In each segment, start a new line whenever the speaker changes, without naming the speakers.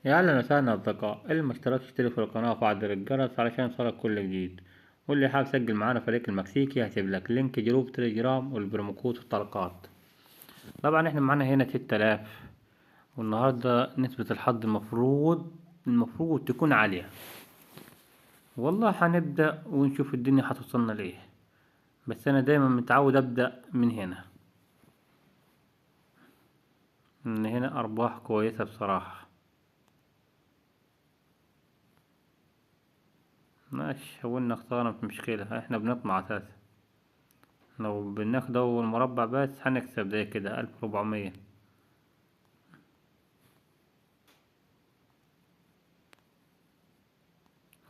يا أهلا وسهلا أصدقاء، اللي ما اشتركش اشترك في القناة وفعل زر الجرس علشان يوصلك كل جديد. واللي حابب يسجل معانا فريق المكسيكي هسيب لك لينك جروب تليجرام والبرومو كود في التعليقات. طبعا احنا معانا هنا 6000، والنهاردة نسبة الحظ المفروض تكون عالية. والله هنبدأ ونشوف الدنيا هتوصلنا لإيه، بس أنا دايما متعود أبدأ من هنا. من هنا أرباح كويسة بصراحة. ماشي، حاولنا خسارة مش مشكلة، احنا بنطمع أساسا. لو بناخد أول مربع بس هنكسب زي كده 1400.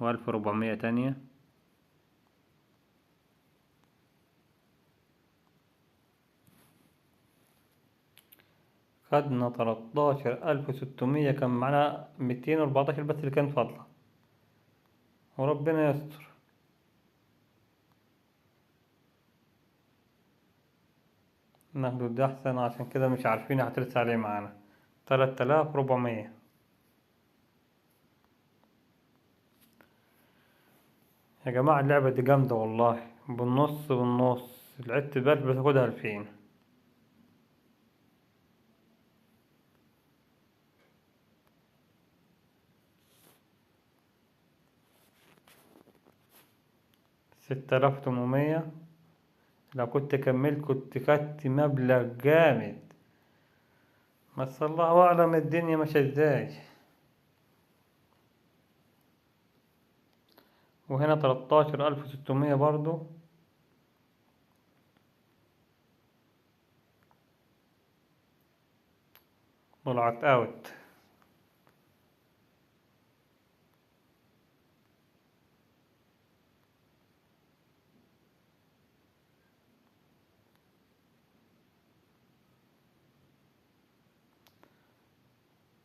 و1400 تانية. خدنا 13600، كان معانا 214 بس اللي كان فاضلة، وربنا يستر. ناخده ده أحسن، عشان كده مش عارفين هترسى عليه معانا. 3400. يا جماعة اللعبة دي جامدة والله، بالنص لعبت بال بتاخدها 2000. 6800. لو كنت كملت كنت خدت مبلغ جامد، بس الله أعلم الدنيا ماشية ازاي. وهنا 13600 برضو. طلعت اوت.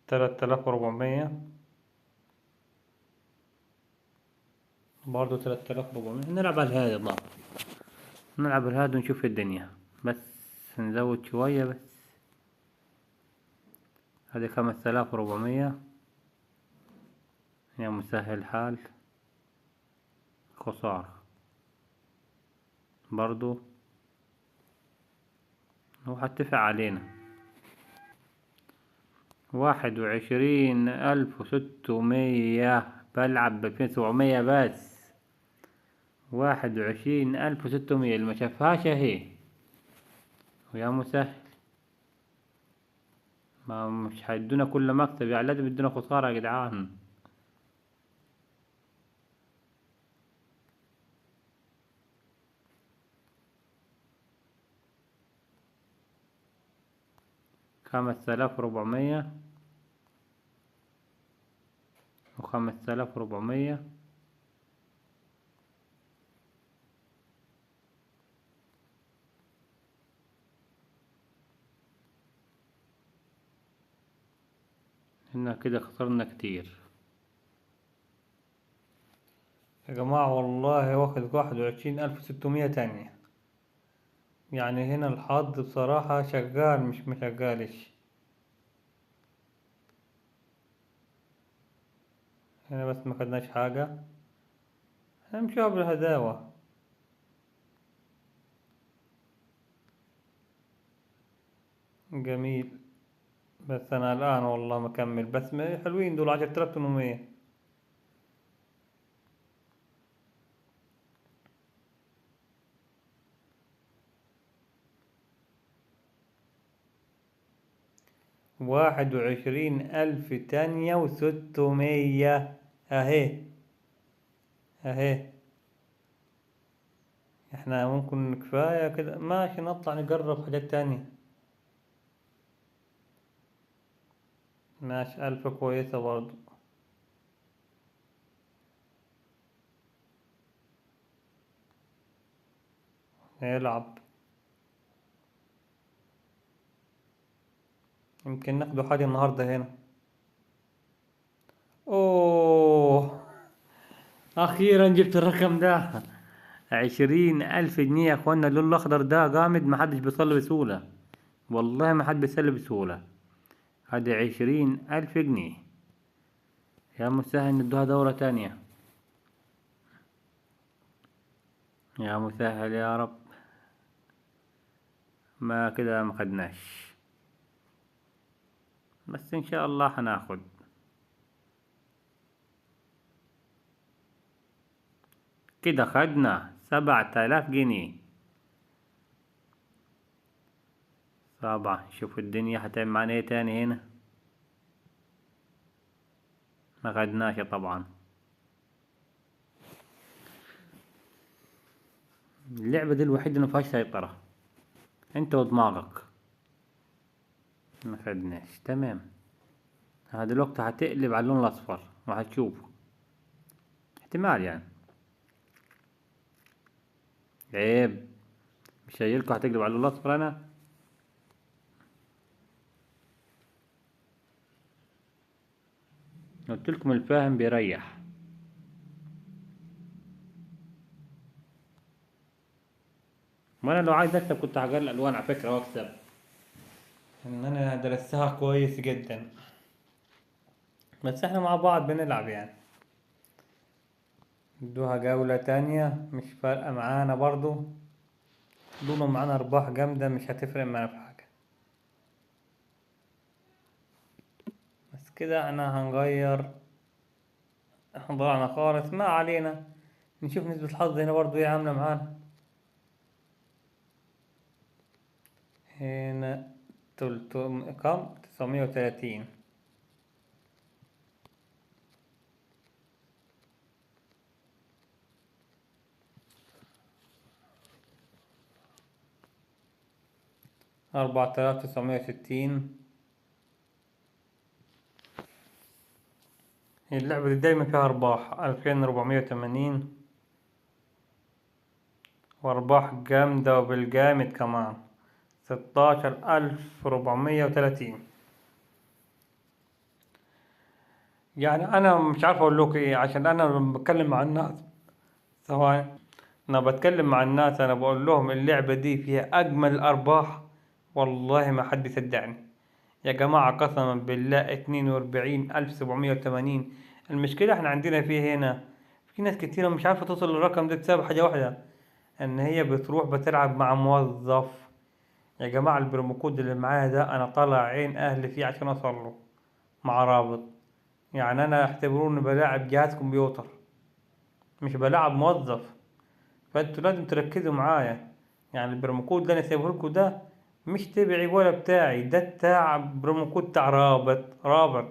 3400. برضو 3400. نلعب على الهادي بقى، نلعب الهادي ونشوف الدنيا، بس نزود شوية بس. هذه 5400. يا مسهل الحال. خسارة برضو، هو هتدفع علينا. 21600. بلعب ب2700 بس. 21600 اللي ما شافهاش اهي. ويا مسهل، ما مش هيدونا كل مكسب يعني، لازم يدونا خسارة يا جدعان. خمسة آلاف وربعمية. و5400. هنا كده خسرنا كتير يا جماعة، والله واخد 21600 تانية. يعني هنا الحظ بصراحة شغال مش مشغالش. هنا بس ما خدناش حاجة، هنمشيها بالهداوة. جميل. بس أنا الآن والله مكمل، بس حلوين دول 10800. 21000 تانية و600. أهي أهي. احنا ممكن كفاية كده، ماشي نطلع نجرب حاجات تانية. ماشي، 1000 كويسة برضو. نلعب، يمكن ناخدوا حاجة النهاردة هنا. اوه، اخيرا جبت الرقم ده. 20000 جنيه يا اخوانا، اللون الاخضر ده جامد، محدش بيصلي بسهولة. والله ما حد بيسلي بسهولة. هذه 20000 جنيه. يا مسهل ندوها دورة تانية. يا مسهل يا رب. ما كده ما خدناش، بس ان شاء الله هناخد. كده خدنا 7000 جنيه. طبعا شوف الدنيا هتعمل معانا ايه تاني هنا. ما خدناش طبعا. اللعبة دي الوحيدة اللي مفيهاش سيطرة، انت ودماغك. ما خدناش، تمام. دلوقتي هتقلب على اللون الاصفر وهتشوفه، احتمال يعني. عيب، مش هيلكوا هتقلب على اللون الاصفر انا. قلتلكم الفاهم بيريح. ما انا لو عايز اكسب كنت هغير الالوان على فكرة واكسب، ان انا درستها كويس جدا. بس احنا مع بعض بنلعب يعني. ادوها جولة تانية، مش فارقة معانا برضو. دول معانا ارباح جامدة، مش هتفرق معانا في حاجة. بس كده احنا هنغير. احنا ضيعنا خالص، ما علينا. نشوف نسبة الحظ هنا برضو ايه عاملة معانا. هنا كم 930. 4960. اللعبة دي دايما فيها أرباح. 2480، وأرباح جامدة وبالجامد كمان. 16430. يعني أنا مش عارف أقول لك إيه، عشان أنا لما بتكلم مع الناس، ثواني، أنا بتكلم مع الناس أنا بقول لهم اللعبة دي فيها أجمل أرباح، والله ما حد يصدقني. يا جماعة قسما بالله 42780. المشكلة احنا عندنا فيه هنا في ناس كتيرة مش عارفة توصل للرقم ده بسبب حاجة واحدة، ان هي بتروح بتلعب مع موظف. يا جماعة البرومو كود اللي معايا ده انا طالع عين اهلي فيه عشان اوصل له مع رابط. يعني انا اعتبروني بلاعب جهاز كمبيوتر، مش بلاعب موظف. فانتوا لازم تركزوا معايا. يعني البرومو كود اللي انا سايبه لكم ده مش تبعي ولا بتاعي، ده بتاع برومو كود بتاع رابط.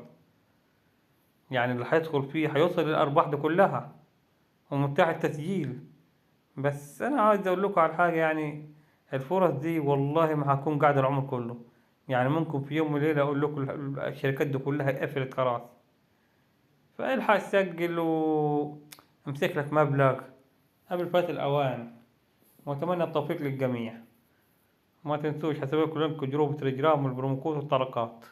يعني اللي هيدخل فيه هيوصل للأرباح دي كلها، ومتاح التسجيل. بس أنا عايز أقول لكم على حاجة يعني. الفرص دي والله ما هكون قاعد العمر كله. يعني ممكن في يوم وليلة أقول لكم الشركات دي كلها قفلت خلاص. فالحق سجل وامسك لك مبلغ قبل فات الأوان. وأتمنى التوفيق للجميع. ما تنسوش هسيب لكم لينك جروب تليجرام والبرومو كود والطلقات.